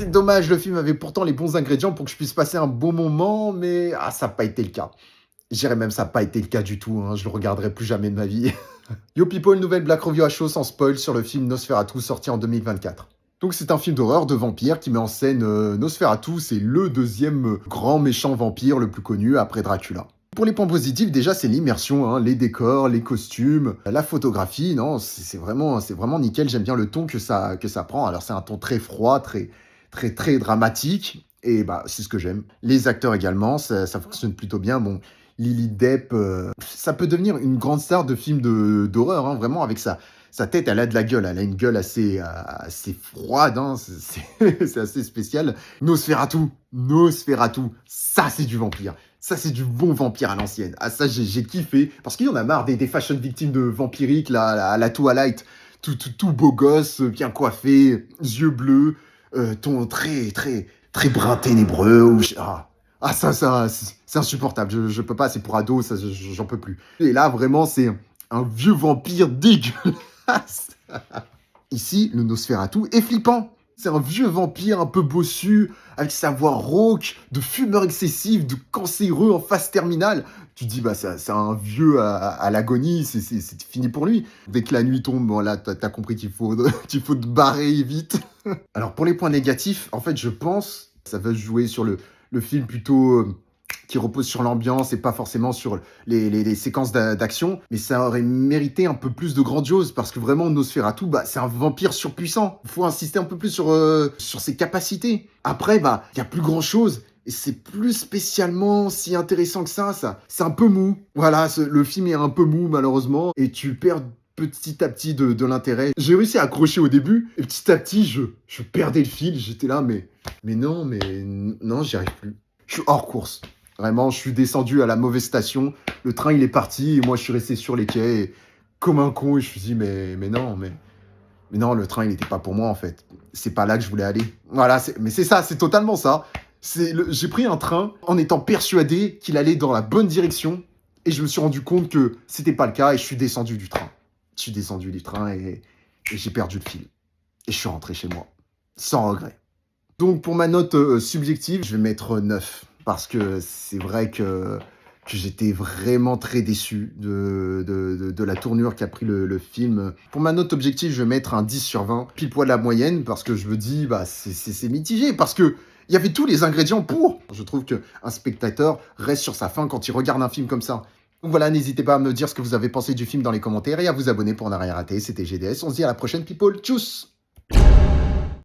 C'est dommage, le film avait pourtant les bons ingrédients pour que je puisse passer un bon moment, mais ça n'a pas été le cas. Je dirais même ça n'a pas été le cas du tout, hein, je le regarderai plus jamais de ma vie. Yo people, nouvelle Black Review à chaud sans spoil sur le film Nosferatu sorti en 2024. Donc c'est un film d'horreur de vampire qui met en scène Nosferatu, c'est le deuxième grand méchant vampire le plus connu après Dracula. Pour les points positifs, déjà c'est l'immersion, hein, les décors, les costumes, la photographie, non, c'est vraiment nickel, j'aime bien le ton que ça prend. Alors c'est un ton très froid, très dramatique, et bah c'est ce que j'aime. Les acteurs également, ça fonctionne plutôt bien. Bon, Lily Depp, ça peut devenir une grande star de films d'horreur, hein, vraiment, avec sa tête, elle a de la gueule, elle a une gueule assez froide, hein, c'est assez spécial. Nosferatu, ça c'est du vampire. Ça, c'est du bon vampire à l'ancienne. Ah, ça, j'ai kiffé. Parce qu'il y en a marre des fashion victimes de vampiriques, là, à la Twilight. Tout beau gosse, bien coiffé, yeux bleus, ton très brun ténébreux. Ça, c'est insupportable. Je peux pas, c'est pour ados, ça, j'en peux plus. Et là, vraiment, c'est un vieux vampire dégueulasse. Ici, le Nosferatu est flippant. C'est un vieux vampire un peu bossu, avec sa voix rauque, de fumeur excessive, de cancéreux en phase terminale. Tu te dis, bah, c'est un vieux à l'agonie, c'est fini pour lui. Dès que la nuit tombe, bon, là, t'as compris qu'il faut, qu'il faut te barrer vite. Alors, pour les points négatifs, en fait, je pense, ça va jouer sur le film plutôt qui repose sur l'ambiance et pas forcément sur les séquences d'action, mais ça aurait mérité un peu plus de grandiose, parce que vraiment, Nosferatu, bah, c'est un vampire surpuissant. Il faut insister un peu plus sur ses capacités. Après, bah, il n'y a plus grand-chose, et c'est plus spécialement si intéressant que ça. C'est un peu mou. Voilà, le film est un peu mou, malheureusement, et tu perds petit à petit de l'intérêt. J'ai réussi à accrocher au début, et petit à petit, je perdais le fil. J'étais là, mais non, j'y arrive plus. Je suis hors course. Vraiment, je suis descendu à la mauvaise station. Le train, il est parti. Et moi, je suis resté sur les quais. Et comme un con. Et je me suis dit, mais non, le train, il n'était pas pour moi, en fait. C'est pas là que je voulais aller. Voilà, mais c'est ça, c'est totalement ça. J'ai pris un train en étant persuadé qu'il allait dans la bonne direction. Et je me suis rendu compte que c'était pas le cas. Et je suis descendu du train. Je suis descendu du train et j'ai perdu le fil. Et je suis rentré chez moi. Sans regret. Donc, pour ma note subjective, je vais mettre 9. Parce que c'est vrai que j'étais vraiment très déçu de la tournure qu'a pris le film. Pour ma note objective, je vais mettre un 10 sur 20, pile poil la moyenne, parce que je me dis, bah, c'est mitigé, parce que il y avait tous les ingrédients pour. Je trouve qu'un spectateur reste sur sa faim quand il regarde un film comme ça. Donc voilà, n'hésitez pas à me dire ce que vous avez pensé du film dans les commentaires et à vous abonner pour ne rien rater. C'était GDS, on se dit à la prochaine, people. Tchuss!